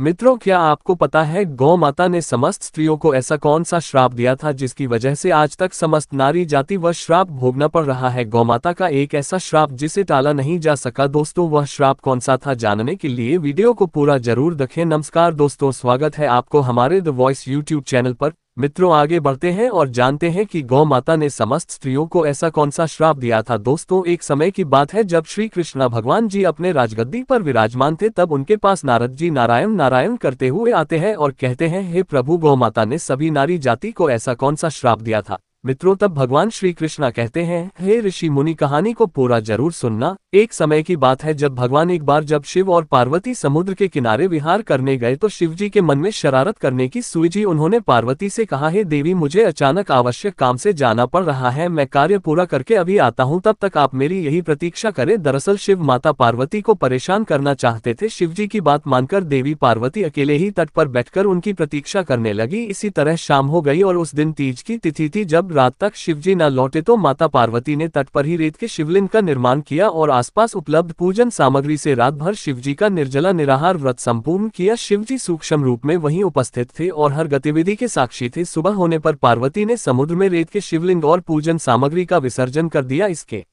मित्रों, क्या आपको पता है गौ माता ने समस्त स्त्रियों को ऐसा कौन सा श्राप दिया था जिसकी वजह से आज तक समस्त नारी जाति वह श्राप भोगना पड़ रहा है। गौ माता का एक ऐसा श्राप जिसे टाला नहीं जा सका। दोस्तों, वह श्राप कौन सा था, जानने के लिए वीडियो को पूरा जरूर देखें। नमस्कार दोस्तों, स्वागत है आपको हमारे द वॉइस यूट्यूब चैनल पर। मित्रों, आगे बढ़ते हैं और जानते हैं कि गौ माता ने समस्त स्त्रियों को ऐसा कौन सा श्राप दिया था। दोस्तों, एक समय की बात है जब श्री कृष्ण भगवान जी अपने राजगद्दी पर विराजमान थे, तब उनके पास नारद जी नारायण नारायण करते हुए आते हैं और कहते हैं, हे प्रभु, गौ माता ने सभी नारी जाति को ऐसा कौन सा श्राप दिया था। मित्रों, तब भगवान श्री कृष्ण कहते हैं, हे ऋषि मुनि, कहानी को पूरा जरूर सुनना। एक समय की बात है जब भगवान एक बार जब शिव और पार्वती समुद्र के किनारे विहार करने गए तो शिव जी के मन में शरारत करने की सूझी। उन्होंने पार्वती से कहा, हे देवी, मुझे अचानक आवश्यक काम से जाना पड़ रहा है, मैं कार्य पूरा करके अभी आता हूँ, तब तक आप मेरी यही प्रतीक्षा करें। दरअसल शिव माता पार्वती को परेशान करना चाहते थे। शिव जी की बात मानकर देवी पार्वती अकेले ही तट पर बैठकर उनकी प्रतीक्षा करने लगी। इसी तरह शाम हो गई और उस दिन तीज की तिथि थी। जब रात तक शिवजी न लौटे तो माता पार्वती ने तट पर ही रेत के शिवलिंग का निर्माण किया और आसपास उपलब्ध पूजन सामग्री से रात भर शिवजी का निर्जला निराहार व्रत संपूर्ण किया। शिवजी सूक्ष्म रूप में वहीं उपस्थित थे और हर गतिविधि के साक्षी थे। सुबह होने पर पार्वती ने समुद्र में रेत के शिवलिंग और पूजन सामग्री का विसर्जन कर दिया। इसके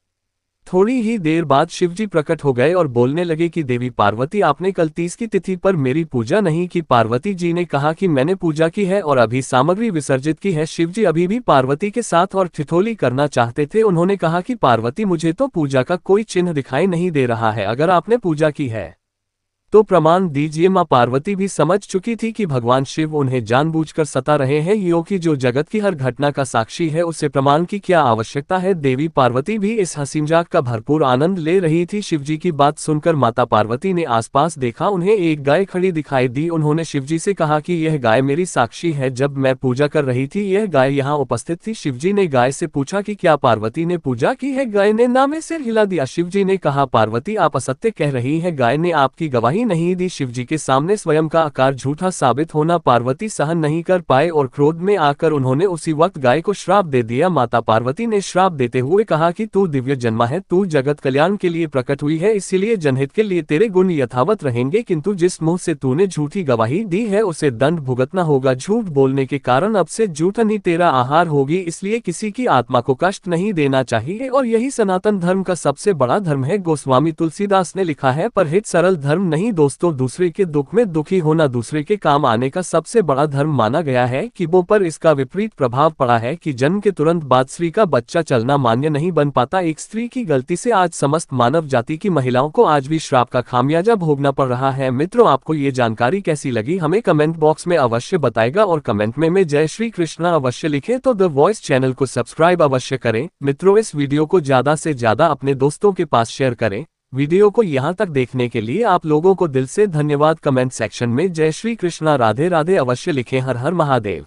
थोड़ी ही देर बाद शिवजी प्रकट हो गए और बोलने लगे कि देवी पार्वती, आपने कल तीज की तिथि पर मेरी पूजा नहीं की। पार्वती जी ने कहा कि मैंने पूजा की है और अभी सामग्री विसर्जित की है। शिवजी अभी भी पार्वती के साथ और ठिठोली करना चाहते थे। उन्होंने कहा कि पार्वती, मुझे तो पूजा का कोई चिन्ह दिखाई नहीं दे रहा है, अगर आपने पूजा की है तो प्रमाण दीजिए। मां पार्वती भी समझ चुकी थी कि भगवान शिव उन्हें जानबूझकर सता रहे हैं, क्योंकि जो जगत की हर घटना का साक्षी है उसे प्रमाण की क्या आवश्यकता है। देवी पार्वती भी इस हंसी मजाक का भरपूर आनंद ले रही थी। शिवजी की बात सुनकर माता पार्वती ने आसपास देखा, उन्हें एक गाय खड़ी दिखाई दी। उन्होंने शिवजी से कहा कि यह गाय मेरी साक्षी है, जब मैं पूजा कर रही थी यह गाय यहाँ उपस्थित थी। शिवजी ने गाय से पूछा कि क्या पार्वती ने पूजा की है। गाय ने ना में सिर हिला दिया। शिवजी ने कहा, पार्वती, आप असत्य कह रही हैं, गाय ने आपकी गवाही नहीं दी। शिवजी के सामने स्वयं का आकार झूठा साबित होना पार्वती सहन नहीं कर पाए और क्रोध में आकर उन्होंने उसी वक्त गाय को श्राप दे दिया। माता पार्वती ने श्राप देते हुए कहा कि तू दिव्य जन्मा है, तू जगत कल्याण के लिए प्रकट हुई है, इसीलिए जनहित के लिए तेरे गुण यथावत रहेंगे, किंतु जिस मुंह से तूने झूठी गवाही दी है उसे दंड भुगतना होगा। झूठ बोलने के कारण अब से झूठन ही तेरा आहार होगी, इसलिए किसी की आत्मा को कष्ट नहीं देना चाहिए और यही सनातन धर्म का सबसे बड़ा धर्म है। गोस्वामी तुलसीदास ने लिखा है, परहित सरल धर्म नहीं दोस्तों, दूसरे के दुख में दुखी होना दूसरे के काम आने का सबसे बड़ा धर्म माना गया है। किबों पर इसका विपरीत प्रभाव पड़ा है कि जन्म के तुरंत बाद स्त्री का बच्चा चलना मान्य नहीं बन पाता। एक स्त्री की गलती से आज समस्त मानव जाति की महिलाओं को आज भी श्राप का खामियाजा भोगना पड़ रहा है। मित्रों, आपको ये जानकारी कैसी लगी हमें कमेंट बॉक्स में अवश्य बताएगा और कमेंट में जय श्री कृष्णा अवश्य लिखें। तो द वॉइस चैनल को सब्सक्राइब अवश्य करें। मित्रों, इस वीडियो को ज्यादा से ज्यादा अपने दोस्तों के पास शेयर करें। वीडियो को यहाँ तक देखने के लिए आप लोगों को दिल से धन्यवाद। कमेंट सेक्शन में जय श्री कृष्णा राधे राधे अवश्य लिखें। हर हर महादेव।